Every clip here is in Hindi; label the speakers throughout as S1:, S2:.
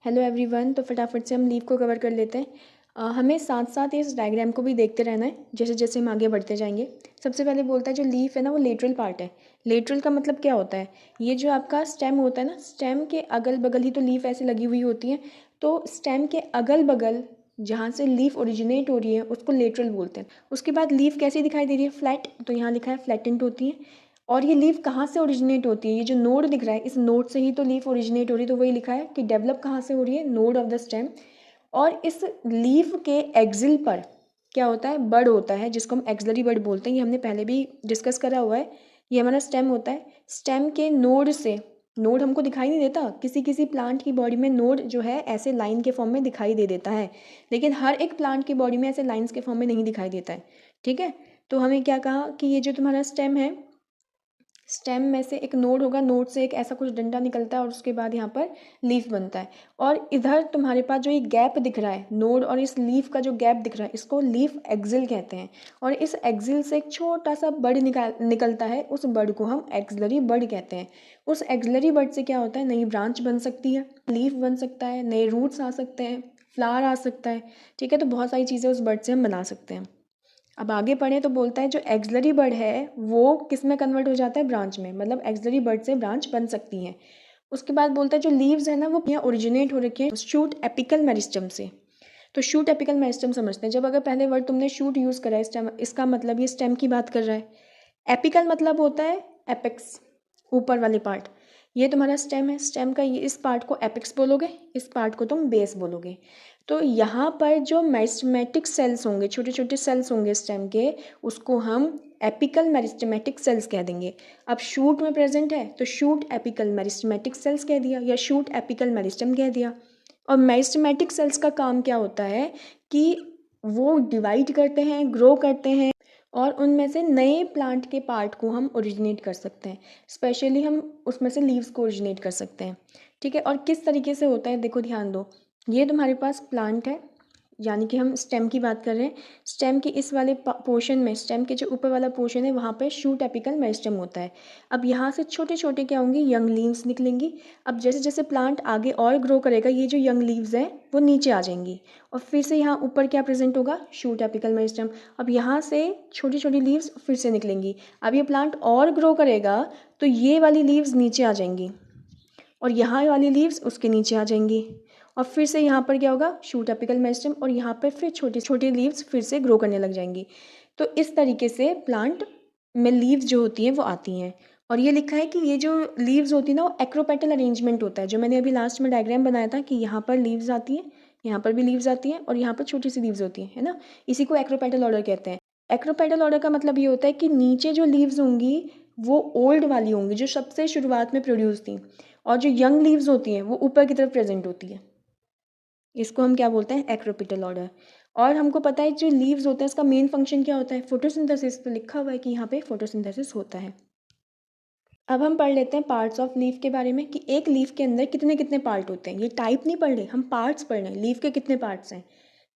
S1: Hello everyone. तो फटाफट से हम लीफ को कवर कर लेते हैं। हमें साथ साथ इस डायग्राम को भी देखते रहना है जैसे जैसे हम आगे बढ़ते जाएंगे। सबसे पहले बोलता है जो लीफ है ना वो लेटरल पार्ट है। लेटरल का मतलब क्या होता है, ये जो आपका स्टेम होता है ना, स्टेम के अगल बगल ही तो लीफ ऐसे लगी हुई होती है। तो स्टेम के अगल बगल जहाँ से लीफ ओरिजिनेट हो रही है उसको लेटरल बोलते हैं। उसके बाद लीफ कैसी दिखाई दे रही है, फ्लैट, तो यहाँ लिखा है फ्लैटेंट होती है। और ये लीफ कहाँ से ओरिजिनेट होती है, ये जो नोड दिख रहा है इस नोड से ही तो लीफ ओरिजिनेट हो रही है। तो वही लिखा है कि डेवलप कहाँ से हो रही है, नोड ऑफ द स्टेम। और इस लीफ के एक्सिल पर क्या होता है, बड होता है जिसको हम एक्सिलरी बड बोलते हैं। ये हमने पहले भी डिस्कस करा हुआ है। ये हमारा स्टेम होता है। स्टेम के नोड से, नोड हमको दिखाई नहीं देता, किसी किसी प्लांट की बॉडी में नोड जो है ऐसे लाइन के फॉर्म में दिखाई दे देता है, लेकिन हर एक प्लांट की बॉडी में ऐसे लाइन्स के फॉर्म में नहीं दिखाई देता है। ठीक है, तो हमें क्या कहा कि ये जो तुम्हारा स्टेम है, स्टेम में से एक नोड होगा, नोड से एक ऐसा कुछ डंडा निकलता है और उसके बाद यहाँ पर लीफ बनता है। और इधर तुम्हारे पास जो ये गैप दिख रहा है, नोड और इस लीफ का जो गैप दिख रहा है इसको लीफ एक्सिल कहते हैं। और इस एक्सिल से एक छोटा सा बड निकलता है, उस बड को हम एक्सिलरी बड कहते हैं। उस एक्सिलरी बड से क्या होता है, नई ब्रांच बन सकती है, लीफ बन सकता है, नए रूट्स आ सकते हैं, फ्लावर आ सकता है। ठीक है, तो बहुत सारी चीज़ें उस बड से हम बना सकते हैं। अब आगे पढ़े तो बोलता है जो एक्सिलरी बर्ड है वो किस में कन्वर्ट हो जाता है, ब्रांच में, मतलब एक्सिलरी बर्ड से ब्रांच बन सकती हैं। उसके बाद बोलता है जो लीव्स है ना वो यहाँ ओरिजिनेट हो रखे हैं शूट एपिकल मेरिस्टम से। तो शूट एपिकल मेरिस्टम समझते हैं। जब अगर पहले वर्ड तुमने शूट यूज़ करा है स्टेम, इसका मतलब ये स्टेम की बात कर रहा है। एपिकल मतलब होता है एपेक्स, ऊपर वाले पार्ट। ये तुम्हारा स्टेम है, स्टेम का ये इस पार्ट को एपेक्स बोलोगे, इस पार्ट को तुम बेस बोलोगे। तो यहाँ पर जो मेरिस्टेमेटिक सेल्स होंगे, छोटे छोटे सेल्स होंगे स्टेम के, उसको हम एपिकल मेरिस्टेमेटिक सेल्स कह देंगे। अब शूट में प्रेजेंट है तो शूट एपिकल मेरिस्टेमेटिक सेल्स कह दिया या शूट एपिकल मेरिस्टम कह दिया। और मेरिस्टेमेटिक सेल्स का काम क्या होता है कि वो डिवाइड करते हैं, ग्रो करते हैं और उनमें से नए प्लांट के पार्ट को हम ओरिजिनेट कर सकते हैं। स्पेशली हम उसमें से लीव्स को ओरिजिनेट कर सकते हैं। ठीक है, और किस तरीके से होता है देखो ध्यान दो। ये तुम्हारे पास प्लांट है, यानी कि हम स्टेम की बात कर रहे हैं। स्टेम के इस वाले पोर्शन में, स्टेम के जो ऊपर वाला पोर्शन है वहाँ पे शूट एपिकल मेरिस्टम होता है। अब यहाँ से छोटे छोटे क्या होंगे, यंग लीव्स निकलेंगी। अब जैसे जैसे प्लांट आगे और ग्रो करेगा ये जो यंग लीव्स हैं वो नीचे आ जाएंगी और फिर से यहाँ ऊपर क्या प्रेजेंट होगा, शूट एपिकल मेरिस्टम। अब यहाँ से छोटी छोटी लीव्स फिर से निकलेंगी। अब ये प्लांट और ग्रो करेगा तो ये वाली लीव्स नीचे आ जाएंगी और यहाँ वाली लीव्स उसके नीचे आ जाएंगी और फिर से यहाँ पर क्या होगा, शूट एपिकल मेरिस्टम, और यहाँ पर फिर छोटी छोटी लीव्स फिर से ग्रो करने लग जाएंगी। तो इस तरीके से प्लांट में लीव्स जो होती हैं वो आती हैं। और ये लिखा है कि ये जो लीव्स होती है ना वो एक्रोपेटल अरेंजमेंट होता है, जो मैंने अभी लास्ट में डायग्राम बनाया था कि यहाँ पर लीव्स आती हैं, यहाँ पर भी लीव्स आती हैं और यहाँ पर छोटी सी लीव्स होती हैं, है ना। इसी को एक्रोपेटल ऑर्डर कहते हैं। एक्रोपेटल ऑर्डर का मतलब ये होता है कि नीचे जो लीव्स होंगी वो ओल्ड वाली होंगी जो सबसे शुरुआत में प्रोड्यूस थी, और जो यंग लीव्स होती हैं वो ऊपर की तरफ प्रेजेंट होती है। इसको हम क्या बोलते हैं, एक्रोपिटल ऑर्डर। और हमको पता है जो लीव्स होते हैं इसका मेन फंक्शन क्या होता है, फोटोसिंथेसिस। तो लिखा हुआ है कि यहाँ पे फोटोसिंथेसिस होता है। अब हम पढ़ लेते हैं पार्ट्स ऑफ लीफ के बारे में कि एक लीफ के अंदर कितने कितने पार्ट होते हैं। ये टाइप नहीं पढ़ रहे, हम पार्ट्स पढ़ रहे हैं। लीफ के कितने पार्ट्स हैं,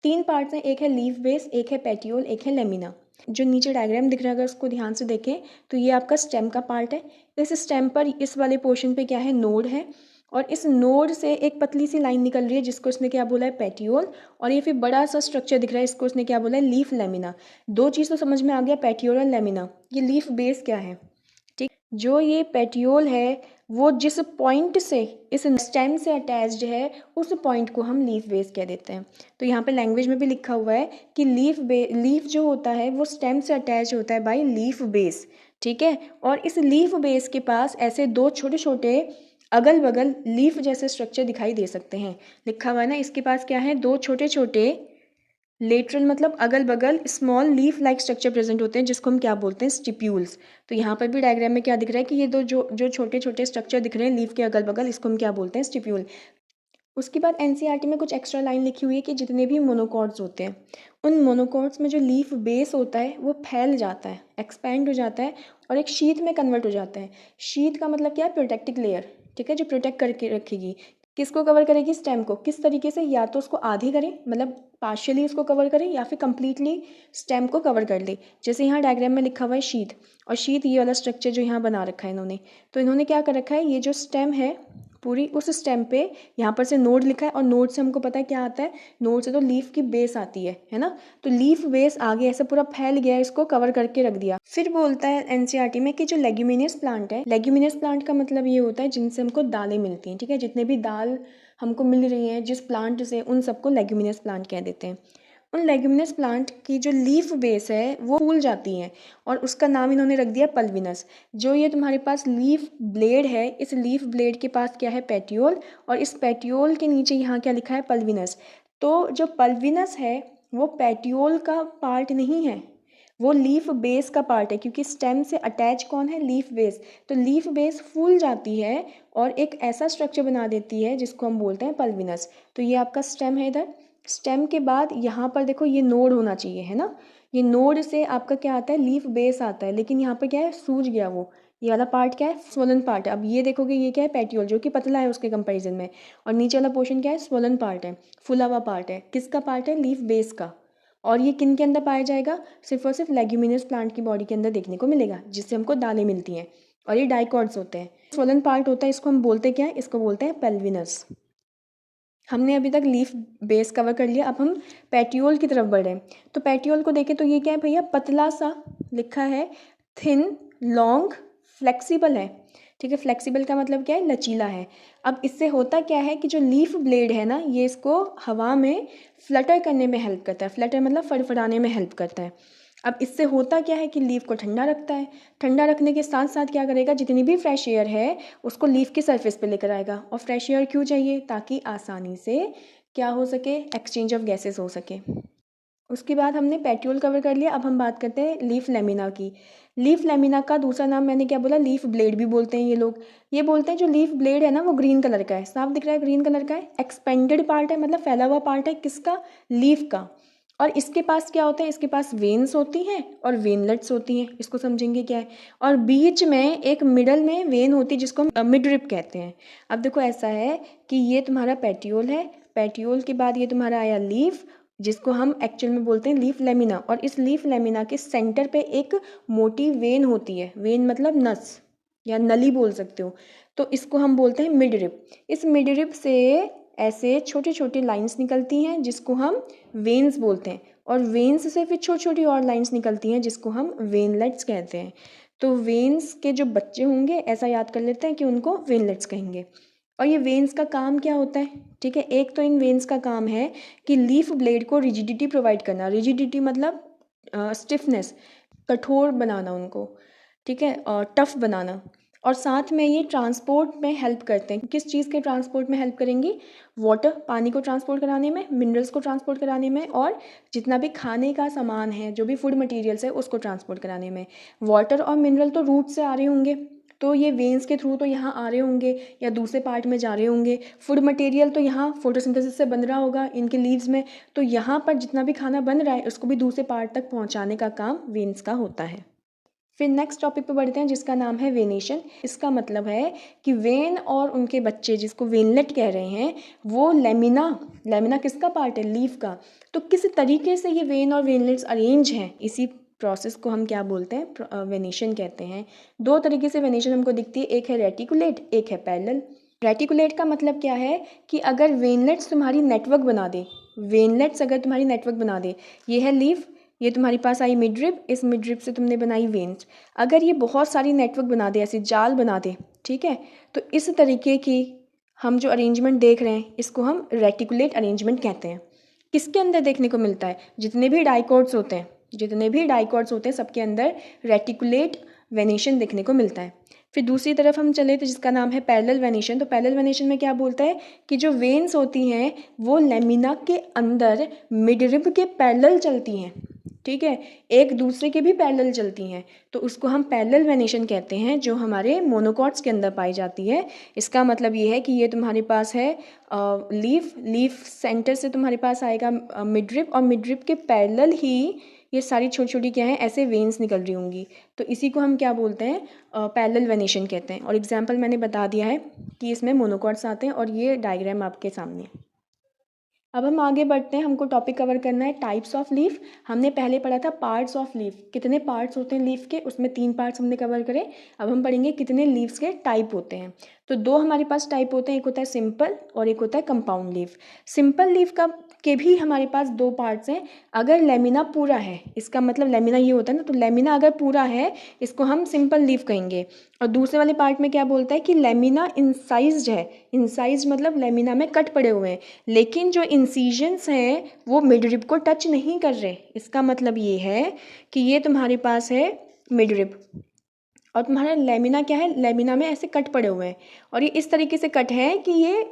S1: 3 पार्ट्स हैं। एक है लीफ बेस, एक है पेटियोल, एक है लेमिना। जो नीचे डायग्राम दिख रहा है अगर उसको ध्यान से देखें तो ये आपका स्टेम का पार्ट है। इस स्टेम पर इस वाले पोर्शन पे क्या है, नोड है, और इस नोड से एक पतली सी लाइन निकल रही है जिसको इसने क्या बोला है, पेटियोल। और ये फिर बड़ा सा स्ट्रक्चर दिख रहा है, इसको इसने क्या बोला है, लीफ लेमिना। दो चीज़ तो समझ में आ गया, पेटियोल और लेमिना। ये लीफ बेस क्या है, ठीक। जो ये पेटियोल है वो जिस पॉइंट से इस स्टेम से अटैच्ड है उस पॉइंट को हम लीफ बेस कह देते हैं। तो यहाँ पे लैंग्वेज में भी लिखा हुआ है कि लीफ जो होता है वो स्टेम से अटैच होता है बाय लीफ बेस। ठीक है, और इस लीफ बेस के पास ऐसे दो छोटे छोटे अगल बगल लीफ जैसे स्ट्रक्चर दिखाई दे सकते हैं। लिखा हुआ है ना, इसके पास क्या है, दो छोटे छोटे लेटरल मतलब अगल बगल small leaf like structure present होते हैं जिसको हम क्या बोलते हैं, स्टिप्यूल्स। तो यहाँ पर भी डायग्राम में क्या दिख रहा है कि ये दो जो छोटे छोटे स्ट्रक्चर दिख रहे हैं लीफ के अगल बगल, इसको हम क्या बोलते हैं, स्टिप्यूल। उसके बाद एनसीईआरटी में कुछ एक्स्ट्रा लाइन लिखी हुई है कि जितने भी मोनोकॉट्स होते हैं उन मोनोकॉट्स में जो लीफ बेस होता है वो फैल जाता है, एक्सपैंड हो जाता है और एक शीथ में कन्वर्ट हो जाता है। शीथ का मतलब क्या है, प्रोटेक्टिव लेयर। ठीक है, जो प्रोटेक्ट करके रखेगी, किसको कवर करेगी, स्टेम को। किस तरीके से, या तो उसको आधी करें मतलब पार्शियली उसको कवर करें, या फिर कंप्लीटली स्टेम को कवर कर ले। जैसे यहाँ डायग्राम में लिखा हुआ है शीथ, और शीथ ये वाला स्ट्रक्चर जो यहाँ बना रखा है इन्होंने। तो इन्होंने क्या कर रखा है, ये जो स्टेम है पूरी उस स्टेम पे यहाँ पर से नोड लिखा है, और नोड से हमको पता है क्या आता है, नोड से तो लीफ की बेस आती है ना। तो लीफ बेस आगे ऐसे पूरा फैल गया, इसको कवर करके रख दिया। फिर बोलता है एनसीईआरटी में कि जो लेग्यूमिनियस प्लांट है, लेग्यूमिनियस प्लांट का मतलब ये होता है जिनसे हमको दालें मिलती हैं, ठीक है। जितने भी दाल हमको मिल रही हैं जिस प्लांट से, उन सबको लेग्यूमिनियस प्लांट कह देते हैं। उन लेग्यूमिनस प्लांट की जो लीफ बेस है वो फूल जाती हैं, और उसका नाम इन्होंने रख दिया पल्विनस। जो ये तुम्हारे पास लीफ ब्लेड है, इस लीफ ब्लेड के पास क्या है, पेटियोल, और इस पेटियोल के नीचे यहाँ क्या लिखा है, पल्विनस। तो जो पल्विनस है वो पेटियोल का पार्ट नहीं है, वो लीफ बेस का पार्ट है, क्योंकि स्टेम से अटैच कौन है, लीफ बेस। तो लीफ बेस फूल जाती है और एक ऐसा स्ट्रक्चर बना देती है जिसको हम बोलते हैं पल्विनस। तो ये आपका स्टेम है इधर। स्टेम के बाद यहाँ पर देखो ये नोड होना चाहिए, है ना। ये नोड से आपका क्या आता है, लीफ बेस आता है, लेकिन यहाँ पर क्या है, सूज गया वो। ये वाला पार्ट क्या है, स्वोलन पार्ट है। अब ये देखोगे ये क्या है, पेटियोल, जो कि पतला है उसके कंपैरिजन में, और नीचे वाला पोर्शन क्या है, स्वोलन पार्ट है, फुला हुआ पार्ट है। किसका पार्ट है, लीफ बेस का। और ये किन के अंदर पाया जाएगा, सिर्फ और सिर्फ लेग्यूमिनस प्लांट की बॉडी के अंदर देखने को मिलेगा, जिससे हमको दालें मिलती हैं, और ये डाइकॉट्स होते हैं। स्वोलन पार्ट होता है, इसको हम बोलते क्या है, इसको बोलते हैं पेल्विनस। हमने अभी तक लीफ बेस कवर कर लिया, अब हम पेटियोल की तरफ बढ़े। तो पेटियोल को देखें तो ये क्या है भैया, पतला सा लिखा है, थिन, लॉन्ग, फ्लेक्सिबल है, ठीक है। फ्लेक्सिबल का मतलब क्या है, लचीला है। अब इससे होता क्या है कि जो लीफ ब्लेड है ना, ये इसको हवा में फ्लटर करने में हेल्प करता है। फ्लटर मतलब फड़फड़ाने में हेल्प करता है। अब इससे होता क्या है कि लीफ को ठंडा रखता है। ठंडा रखने के साथ साथ क्या करेगा, जितनी भी फ्रेश एयर है उसको लीफ की सरफेस पे लेकर आएगा। और फ्रेश एयर क्यों चाहिए, ताकि आसानी से क्या हो सके, एक्सचेंज ऑफ गैसेस हो सके। उसके बाद हमने पेट्यूल कवर कर लिया। अब हम बात करते हैं लीफ लेमिना की। लीफ लेमिना का दूसरा नाम मैंने क्या बोला, लीफ ब्लेड भी बोलते हैं ये लोग। ये बोलते हैं जो लीफ ब्लेड है ना वो ग्रीन कलर का है, साफ दिख रहा है, ग्रीन कलर का है। एक्सपेंडेड पार्ट है, मतलब फैला हुआ पार्ट है, किसका, लीफ का। और इसके पास क्या होता है, इसके पास वेन्स होती हैं और वेनलेट्स होती हैं। इसको समझेंगे क्या है। और बीच में एक मिडल में वेन होती है जिसको हम मिडरिप कहते हैं। अब देखो ऐसा है कि ये तुम्हारा पेट्यूल है, पेट्यूल के बाद ये तुम्हारा आया लीफ, जिसको हम एक्चुअल में बोलते हैं लीफ लेमिना। और इस लीफ लेमिना के सेंटर पे एक मोटी वेन होती है, वेन मतलब नस या नली बोल सकते हो। तो इसको हम बोलते हैं मिडरिप। इस मिडरिप से ऐसे छोटी छोटी लाइंस निकलती हैं जिसको हम वेन्स बोलते हैं, और वेन्स से फिर छोटी छोटी और लाइंस निकलती हैं जिसको हम वेनलेट्स कहते हैं। तो वेन्स के जो बच्चे होंगे ऐसा याद कर लेते हैं कि उनको वेनलेट्स कहेंगे। और ये वेन्स का काम क्या होता है, ठीक है। एक तो इन वेन्स का काम है कि लीफ ब्लेड को रिजिडिटी प्रोवाइड करना। रिजिडिटी मतलब स्टिफनेस, कठोर बनाना उनको, ठीक है, और टफ बनाना। और साथ में ये ट्रांसपोर्ट में हेल्प करते हैं। किस चीज़ के ट्रांसपोर्ट में हेल्प करेंगी, वाटर, पानी को ट्रांसपोर्ट कराने में, मिनरल्स को ट्रांसपोर्ट कराने में, और जितना भी खाने का सामान है, जो भी फूड मटेरियल्स है, उसको ट्रांसपोर्ट कराने में। वाटर और मिनरल तो रूट से आ रहे होंगे, तो ये वेन्स के थ्रू तो यहाँ आ रहे होंगे या दूसरे पार्ट में जा रहे होंगे। फूड मटेरियल तो यहाँ फोटोसिंथेसिस से बन रहा होगा इनके लीव्स में, तो यहाँ पर जितना भी खाना बन रहा है उसको भी दूसरे पार्ट तक पहुँचाने का काम वेन्स का होता है। फिर नेक्स्ट टॉपिक पे बढ़ते हैं जिसका नाम है वेनेशन। इसका मतलब है कि वेन और उनके बच्चे जिसको वेनलेट कह रहे हैं वो लेमिना, लेमिना किसका पार्ट है, लीफ का। तो किस तरीके से ये वेन और वेनलेट्स अरेंज हैं, इसी प्रोसेस को हम क्या बोलते हैं, वेनेशन कहते हैं। दो तरीके से वेनेशन हमको दिखती है, एक है रेटिकुलेट, एक है पैरेलल। रेटिकुलेट का मतलब क्या है कि अगर वेनलेट्स तुम्हारी नेटवर्क बना दे, वेनलेट्स अगर तुम्हारी नेटवर्क बना दे, ये है लीफ, ये तुम्हारे पास आई मिडरिप, इस मिडरिप से तुमने बनाई वेन्स। अगर ये बहुत सारी नेटवर्क बना दे, ऐसी जाल बना दे, ठीक है, तो इस तरीके की हम जो अरेंजमेंट देख रहे हैं इसको हम रेटिकुलेट अरेंजमेंट कहते हैं। किसके अंदर देखने को मिलता है, जितने भी डाइकॉट्स होते हैं, जितने भी डाइकॉट्स होते हैं सबके अंदर रेटिकुलेट वेनेशन देखने को मिलता है। फिर दूसरी तरफ हम चले तो जिसका नाम है पैरेलल वेनेशन। तो पैरेलल वेनेशन में क्या बोलता है कि जो वेन्स होती हैं वो लेमिना के अंदर मिडरिब के पैरेलल चलती हैं, ठीक है, एक दूसरे के भी पैरेलल चलती हैं। तो उसको हम पैरेलल वेनेशन कहते हैं, जो हमारे मोनोकॉट्स के अंदर पाई जाती है। इसका मतलब ये है कि ये तुम्हारे पास है लीफ सेंटर से तुम्हारे पास आएगा मिडरिप, और मिडरिप के पैरेलल ही ये सारी छोटी छोटी क्या है, ऐसे वेन्स निकल रही होंगी। तो इसी को हम क्या बोलते हैं, पैरेलल वेनेशन कहते हैं। और एग्जाम्पल मैंने बता दिया है कि इसमें मोनोकॉट्स आते हैं, और ये डायग्राम आपके सामने है। अब हम आगे बढ़ते हैं, हमको टॉपिक कवर करना है टाइप्स ऑफ लीफ। हमने पहले पढ़ा था पार्ट्स ऑफ लीफ, कितने पार्ट्स होते हैं लीफ के, उसमें 3 पार्ट्स हमने कवर करे। अब हम पढ़ेंगे कितने लीव्स के टाइप होते हैं। तो 2 हमारे पास टाइप होते हैं, एक होता है सिंपल और एक होता है कंपाउंड लीफ। सिंपल लीफ का के भी हमारे पास 2 पार्ट्स हैं। अगर लेमिना पूरा है, इसका मतलब लेमिना ये होता है ना, तो लेमिना अगर पूरा है इसको हम सिंपल लीफ कहेंगे। और दूसरे वाले पार्ट में क्या बोलता है कि लेमिना इंसाइज्ड है। इंसाइज्ड मतलब लेमिना में कट पड़े हुए हैं, लेकिन जो इंसीजन्स हैं वो मिडरिब को टच नहीं कर रहे। इसका मतलब ये है कि ये तुम्हारे पास है मिडरिब और तुम्हारा लेमिना क्या है, लेमिना में ऐसे कट पड़े हुए हैं और ये इस तरीके से कट है कि ये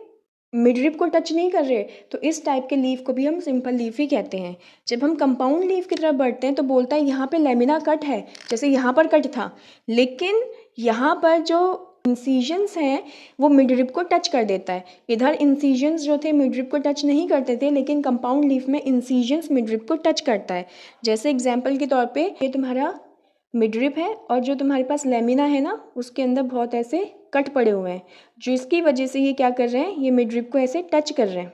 S1: मिडरिब को टच नहीं कर रहे। तो इस टाइप के लीफ को भी हम सिंपल लीफ ही कहते हैं। जब हम कंपाउंड लीफ की तरफ बढ़ते हैं तो बोलता है यहाँ पे लेमिना कट है, जैसे यहाँ पर कट था, लेकिन यहाँ पर जो इंसीजन्स हैं वो मिडरिब को टच कर देता है। इधर इंसीजन्स जो थे मिडरिब को टच नहीं करते थे, लेकिन कंपाउंड लीफ में इंसीजन्स मिडरिब को टच करता है। जैसे एग्जाम्पल के तौर पे ये तुम्हारा मिडरिब है और जो तुम्हारे पास लेमिना है ना उसके अंदर बहुत ऐसे कट पड़े हुए हैं, जिसकी वजह से ये क्या कर रहे हैं, ये मिडरिब को ऐसे टच कर रहे हैं।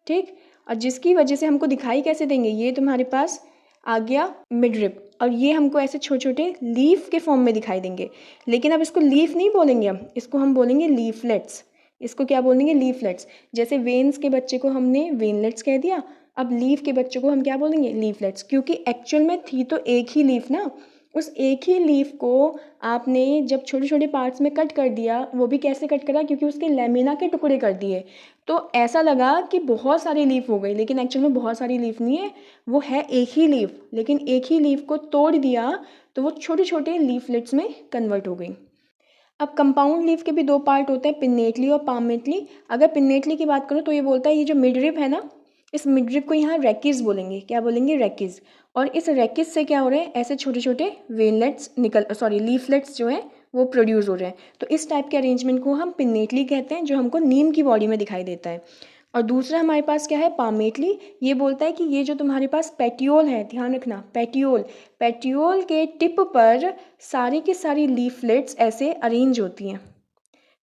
S1: ठीक, और जिसकी वजह से हमको दिखाई कैसे देंगे, ये तुम्हारे पास आ गया मिडरिब और ये हमको ऐसे छोटे छोटे लीफ के फॉर्म में दिखाई देंगे। लेकिन अब इसको लीफ नहीं बोलेंगे, हम इसको हम बोलेंगे लीफलेट्स। इसको क्या बोलेंगे, लीफलेट्स। जैसे वेन्स के बच्चे को हमने वेनलेट्स कह दिया, अब लीफ के बच्चों को हम क्या बोलेंगे, लीफलेट्स, क्योंकि एक्चुअल में थी तो एक ही लीफ ना। उस एक ही लीफ को आपने जब छोटे छोटे पार्ट्स में कट कर दिया, वो भी कैसे कट करा, क्योंकि उसके लेमिना के टुकड़े कर दिए, तो ऐसा लगा कि बहुत सारी लीफ हो गई, लेकिन एक्चुअल में बहुत सारी लीफ नहीं है, वो है एक ही लीफ। लेकिन एक ही लीफ को तोड़ दिया तो वो छोटे छोटे लीफलेट्स में कन्वर्ट हो गई। अब कंपाउंड लीफ के भी 2 पार्ट होते हैं, पिन्नेटली और पामेटली। अगर पिन्नेटली की बात करो तो ये बोलता है ये जो मिडरिब है ना, इस मिडरिब को यहाँ रेकिस बोलेंगे। क्या बोलेंगे, रेकिस। और इस रेकिस से क्या हो रहे हैं, ऐसे छोटे छोटे लीफलेट्स जो हैं वो प्रोड्यूस हो रहे हैं। तो इस टाइप के अरेंजमेंट को हम पिन्नेटली कहते हैं, जो हमको नीम की बॉडी में दिखाई देता है। और दूसरा हमारे पास क्या है, पामेटली। ये बोलता है कि ये जो तुम्हारे पास पेटियोल है, ध्यान रखना, पेटियोल, पेटियोल के टिप पर सारी की सारी लीफलेट्स ऐसे अरेंज होती हैं।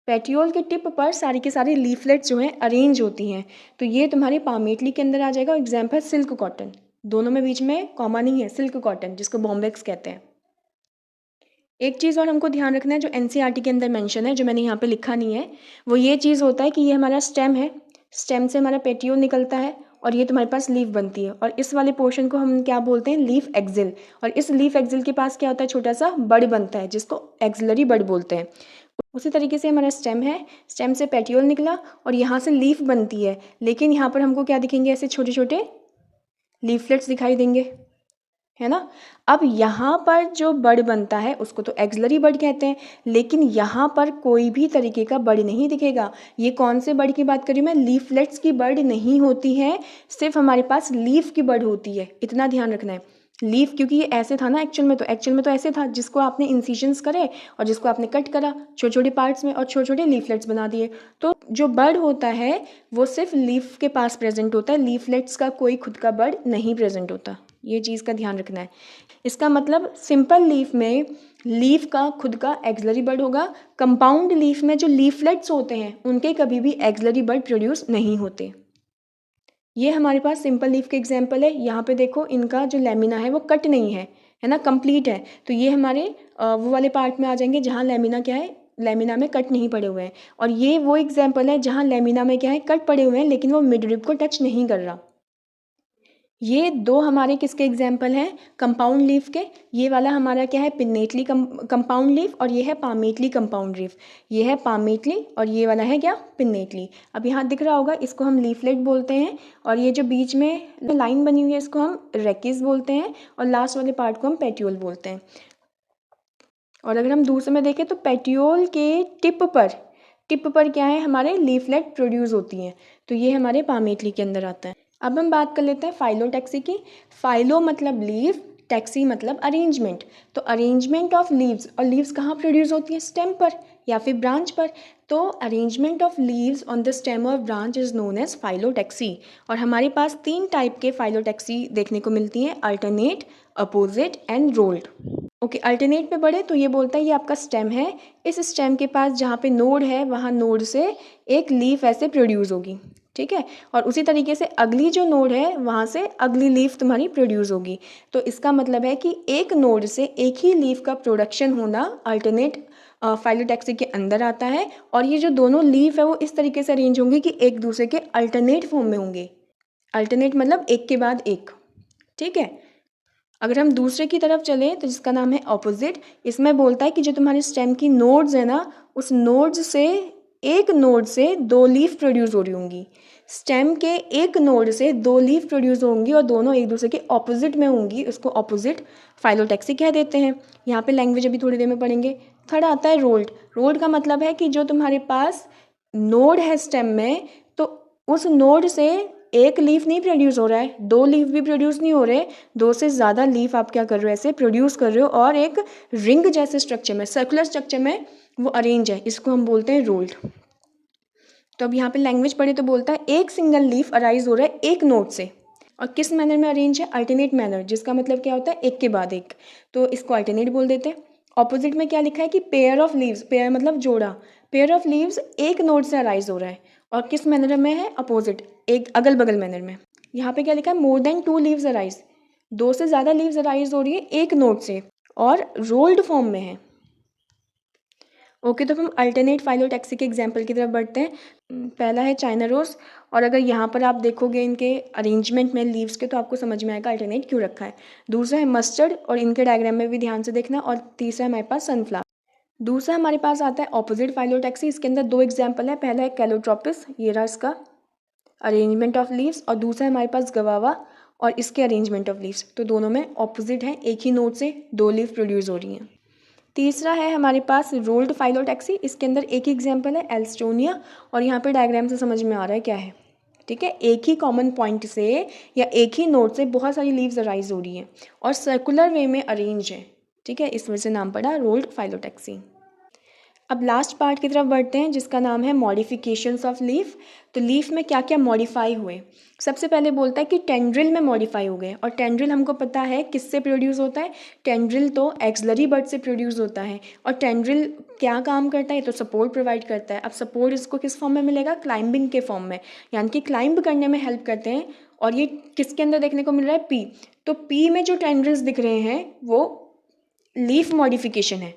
S1: पेटियोल के टिप पर सारी के सारी लीफलेट्स जो हैं अरेंज होती हैं। तो ये तुम्हारी पामेटली के अंदर आ जाएगा। एग्जाम्पल है सिल्क कॉटन, दोनों में बीच में कॉमा नहीं है, सिल्क कॉटन जिसको बॉम्बेक्स कहते हैं। एक चीज़ और हमको ध्यान रखना है, जो एनसीईआरटी के अंदर मेंशन है, जो मैंने यहाँ पे लिखा नहीं है, वो ये चीज़ होता है कि ये हमारा स्टेम है, स्टेम से हमारा पेटियोल निकलता है और ये तुम्हारे पास लीफ बनती है, और इस वाले पोर्शन को हम क्या बोलते हैं, लीफ एक्सिल। और इस लीफ एक्सिल के पास क्या होता है, छोटा सा बड बनता है जिसको एक्सिलरी बड बोलते हैं। उसी तरीके से हमारा स्टेम है, स्टेम से पेटियोल निकला और यहाँ से लीफ बनती है, लेकिन यहाँ पर हमको क्या दिखेंगे, ऐसे छोटे छोटे लीफलेट्स दिखाई देंगे, है ना। अब यहाँ पर जो बड बनता है उसको तो एक्सिलरी बड कहते हैं, लेकिन यहाँ पर कोई भी तरीके का बड नहीं दिखेगा। ये कौन से बड की बात कर रही हूँ मैं, लीफलेट्स की बड नहीं होती है, सिर्फ हमारे पास लीफ की बड होती है, इतना ध्यान रखना है। लीफ, क्योंकि ये ऐसे था ना एक्चुअल में तो ऐसे था, जिसको आपने इंसिजन्स करे और जिसको आपने कट करा छोटे छोटे पार्ट्स में और छोटे छोटे लीफलेट्स बना दिए। तो जो बड होता है वो सिर्फ लीफ के पास प्रेजेंट होता है, लीफलेट्स का कोई खुद का बड नहीं प्रेजेंट होता। ये चीज़ का ध्यान रखना है। इसका मतलब सिंपल लीफ में लीफ का खुद का एक्सिलरी बड होगा, कंपाउंड लीफ में जो लीफलेट्स होते हैं उनके कभी भी एक्सिलरी बड प्रोड्यूस नहीं होते। ये हमारे पास सिंपल लीफ के एग्जाम्पल है। यहाँ पे देखो, इनका जो लेमिना है वो कट नहीं है ना, कंप्लीट है। तो ये हमारे वो वाले पार्ट में आ जाएंगे जहाँ लेमिना क्या है, लेमिना में कट नहीं पड़े हुए हैं। और ये वो एग्जाम्पल है जहाँ लेमिना में क्या है, कट पड़े हुए हैं, लेकिन वो मिडरिब को टच नहीं कर रहा। ये 2 हमारे किसके एग्जाम्पल हैं, कंपाउंड लीफ के। ये वाला हमारा क्या है, पिन्नेटली कंपाउंड लीफ, और ये है पामेटली कंपाउंड लीफ। ये है पामेटली और ये वाला है क्या, पिन्नेटली। अब यहाँ दिख रहा होगा, इसको हम लीफलेट बोलते हैं, और ये जो बीच में लाइन बनी हुई है इसको हम रेकिस बोलते हैं, और लास्ट वाले पार्ट को हम पेटियोल बोलते हैं। और अगर हम दूसरे में देखें तो पेटियोल के टिप पर क्या है, हमारे लीफलेट प्रोड्यूस होती हैं। तो ये हमारे पामेटली के अंदर आता है। अब हम बात कर लेते हैं फाइलोटैक्सी की। फाइलो मतलब लीफ, टैक्सी मतलब अरेंजमेंट। तो अरेंजमेंट ऑफ लीव्स, और लीव्स कहाँ प्रोड्यूस होती है, स्टेम पर या फिर ब्रांच पर। तो arrangement of leaves on the stem of branch is known as phyllotaxy. और हमारे पास 3 टाइप के फाइलोटैक्सी देखने को मिलती हैं, alternate, opposite and rolled. Okay, alternate पे बढ़े तो ये बोलता है ये आपका स्टेम है, इस स्टेम के पास जहाँ पे नोड है वहाँ नोड से एक लीफ ऐसे प्रोड्यूस होगी। ठीक है। और उसी तरीके से अगली जो नोड है वहाँ से अगली लीफ तुम्हारी प्रोड्यूस होगी। तो इसका मतलब है कि एक नोड से एक ही लीफ का प्रोडक्शन होना अल्टरनेट फाइलोटैक्सी के अंदर आता है। और ये जो दोनों लीफ है वो इस तरीके से अरेंज होंगे कि एक दूसरे के अल्टरनेट फॉर्म में होंगे। अल्टरनेट मतलब एक के बाद एक, ठीक है। अगर हम दूसरे की तरफ चलें तो जिसका नाम है ऑपोजिट, इसमें बोलता है कि जो तुम्हारे स्टेम की नोड्स है ना, उस नोड्स से एक नोड से दो लीफ प्रोड्यूस हो रही होंगी। स्टेम के एक नोड से दो लीफ प्रोड्यूस होंगी और दोनों एक दूसरे के ऑपोजिट में होंगी, उसको ऑपोजिट फाइलोटैक्सी कह देते हैं। यहाँ पे लैंग्वेज अभी थोड़ी देर में पढ़ेंगे। थर्ड आता है रोल्ड। रोल्ड का मतलब है कि जो तुम्हारे पास नोड है स्टेम में, तो उस नोड से एक लीफ नहीं प्रोड्यूस हो रहा है, दो लीफ भी प्रोड्यूस नहीं हो रहे, दो से ज़्यादा लीफ आप क्या कर रहे हो, ऐसे प्रोड्यूस कर रहे हो और एक रिंग जैसे स्ट्रक्चर में, सर्कुलर स्ट्रक्चर में वो अरेंज है। इसको हम बोलते हैं रोल्ड। तो अब यहाँ पे लैंग्वेज पढ़े तो बोलता है एक सिंगल लीफ अराइज हो रहा है एक नोड से, और किस मैनर में अरेंज है, अल्टरनेट मैनर, जिसका मतलब क्या होता है एक के बाद एक, तो इसको अल्टरनेट बोल देते हैं। ऑपोजिट में क्या लिखा है कि पेयर ऑफ लीव्स, पेयर मतलब जोड़ा, पेयर ऑफ लीव्स एक नोड से अराइज हो रहा है और किस मैनर में है, अपोजिट, एक अगल बगल मैनर में। यहाँ पे क्या लिखा है, more than two leaves arise, दो से ज़्यादा लीव्स अराइज हो रही है एक नोड से और रोल्ड फॉर्म में है। ओके, तो हम अल्टरनेट फाइलोटैक्सी के एग्जाम्पल की तरफ बढ़ते हैं। पहला है चाइना रोज़, और अगर यहाँ पर आप देखोगे इनके अरेंजमेंट में लीव्स के तो आपको समझ में आएगा अल्टरनेट क्यों रखा है। दूसरा है मस्टर्ड, और इनके डायग्राम में भी ध्यान से देखना। और तीसरा हमारे पास सनफ्लावर। दूसरा हमारे पास आता है ऑपोजिट फाइलोटैक्सी। इसके अंदर दो एग्जाम्पल है, पहला है कैलोट्रोपिस, ये रहा इसका अरेंजमेंट ऑफ लीव्स, और दूसरा है हमारे पास गवावा और इसके अरेंजमेंट ऑफ लीव्स। तो दोनों में ऑपोजिट है, एक ही नोड से दो लीव प्रोड्यूस हो रही हैं। तीसरा है हमारे पास रोल्ड फाइलोटैक्सी। इसके अंदर एक ही एग्जाम्पल है एल्स्टोनिया, और यहाँ पे डायग्राम से समझ में आ रहा है क्या है, ठीक है। एक ही कॉमन पॉइंट से या एक ही नोड से बहुत सारी लीव्स अराइज हो रही हैं और सर्कुलर वे में अरेंज है, ठीक है, इस वजह से नाम पड़ा रोल्ड फाइलोटैक्सी। अब लास्ट पार्ट की तरफ बढ़ते हैं जिसका नाम है मॉडिफिकेशंस ऑफ लीफ। तो लीफ में क्या क्या मॉडिफाई हुए, सबसे पहले बोलता है कि टेंड्रिल में मॉडिफाई हो गए। और टेंड्रिल हमको पता है किससे प्रोड्यूस होता है, टेंड्रिल तो एक्सलरी बर्ड से प्रोड्यूस होता है। और टेंड्रिल क्या काम करता है, तो सपोर्ट प्रोवाइड करता है। अब सपोर्ट इसको किस फॉर्म में मिलेगा, क्लाइंबिंग के फॉर्म में, यानी कि क्लाइंब करने में हेल्प करते हैं। और ये किसके अंदर देखने को मिल रहा है, पी। तो पी में जो टेंड्रिल्स दिख रहे हैं वो लीफ मॉडिफिकेशन है।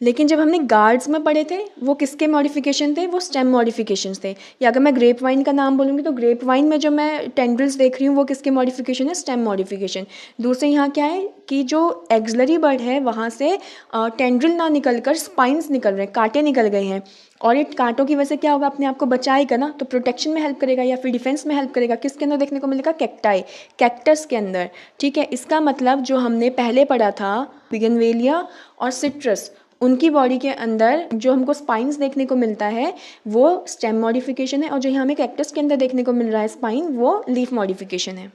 S1: लेकिन जब हमने गार्ड्स में पढ़े थे वो किसके मॉडिफिकेशन थे, वो स्टेम मॉडिफिकेशंस थे। या अगर मैं ग्रेप वाइन का नाम बोलूँगी तो ग्रेप वाइन में जो मैं टेंड्रिल्स देख रही हूँ वो किसके मॉडिफिकेशन है, स्टेम मॉडिफिकेशन। दूसरे यहाँ क्या है कि जो एक्सलरी बर्ड है वहाँ से टेंड्रिल ना निकल कर स्पाइंस निकल रहे हैं, कांटे निकल गए हैं। और ये कांटों की वजह से क्या होगा, अपने आप को बचाएगा ना, तो प्रोटेक्शन में हेल्प करेगा या फिर डिफेंस में हेल्प करेगा। किसके अंदर देखने को मिलेगा, कैक्टाई, कैक्टस के अंदर, ठीक है। इसका मतलब जो हमने पहले पढ़ा था बिगनवेलिया और सिट्रस, उनकी बॉडी के अंदर जो हमको स्पाइंस देखने को मिलता है वो स्टेम मॉडिफिकेशन है, और जो यहाँ हमें कैक्टस के अंदर देखने को मिल रहा है स्पाइन, वो लीफ मॉडिफिकेशन है।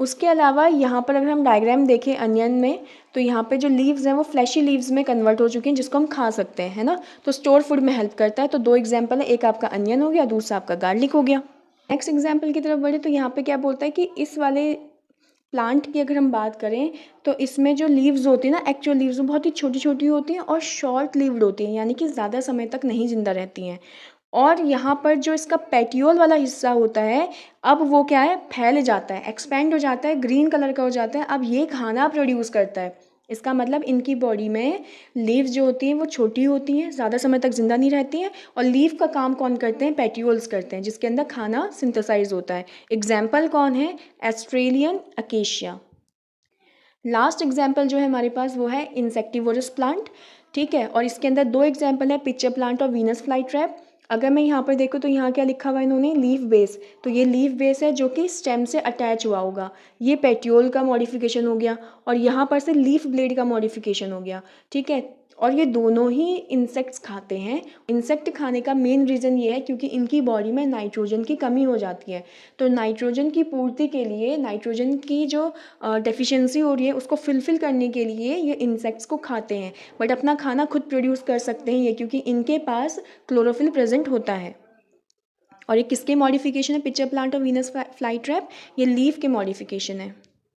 S1: उसके अलावा यहाँ पर अगर हम डायग्राम देखें अनियन में, तो यहाँ पे जो लीव्स हैं वो फ्लैशी लीव्स में कन्वर्ट हो चुकी हैं जिसको हम खा सकते हैं, है ना। तो स्टोर फूड में हेल्प करता है। तो दो एग्जाम्पल है, एक आपका अनियन हो गया, दूसरा आपका गार्लिक हो गया। नेक्स्ट एग्जाम्पल की तरफ बढ़े तो यहाँ पे क्या बोलता है कि इस वाले प्लांट की अगर हम बात करें तो इसमें जो लीव्स होती हैं ना, एक्चुअल लीव्स बहुत ही छोटी छोटी होती हैं और शॉर्ट लीव्ड होती हैं, यानी कि ज़्यादा समय तक नहीं जिंदा रहती हैं। और यहाँ पर जो इसका पेटियोल वाला हिस्सा होता है, अब वो क्या है, फैल जाता है, एक्सपेंड हो जाता है, ग्रीन कलर का हो जाता है। अब ये खाना प्रोड्यूस करता है। इसका मतलब इनकी बॉडी में लीव्स जो होती हैं वो छोटी होती हैं, ज़्यादा समय तक जिंदा नहीं रहती हैं। और लीव का काम कौन करते हैं, पेटियोल्स करते हैं, जिसके अंदर खाना सिंथेसाइज होता है। एग्जाम्पल कौन है, ऑस्ट्रेलियन अकेशिया। लास्ट एग्जाम्पल जो है हमारे पास वो है इंसेक्टिवोरस प्लांट, ठीक है। और इसके अंदर दो एग्जाम्पल है, पिक्चर प्लांट और वीनस फ्लाई ट्रैप। अगर मैं यहाँ पर देखूँ तो यहाँ क्या लिखा हुआ है इन्होंने, लीफ बेस। तो ये लीफ बेस है जो कि स्टेम से अटैच हुआ होगा, ये पेटियोल का मॉडिफिकेशन हो गया। और यहाँ पर से लीफ ब्लेड का मॉडिफिकेशन हो गया, ठीक है। और ये दोनों ही इंसेक्ट्स खाते हैं। इंसेक्ट खाने का मेन रीज़न ये है क्योंकि इनकी बॉडी में नाइट्रोजन की कमी हो जाती है। तो नाइट्रोजन की पूर्ति के लिए, नाइट्रोजन की जो डेफिशिएंसी हो रही है उसको फुलफ़िल करने के लिए ये इंसेक्ट्स को खाते हैं। बट अपना खाना खुद प्रोड्यूस कर सकते हैं ये, क्योंकि इनके पास क्लोरोफिल प्रेजेंट होता है। और ये किसके मॉडिफिकेशन है, पिक्चर प्लांट और वीनस फ्लाई ट्रैप, ये लीफ के मॉडिफिकेशन है।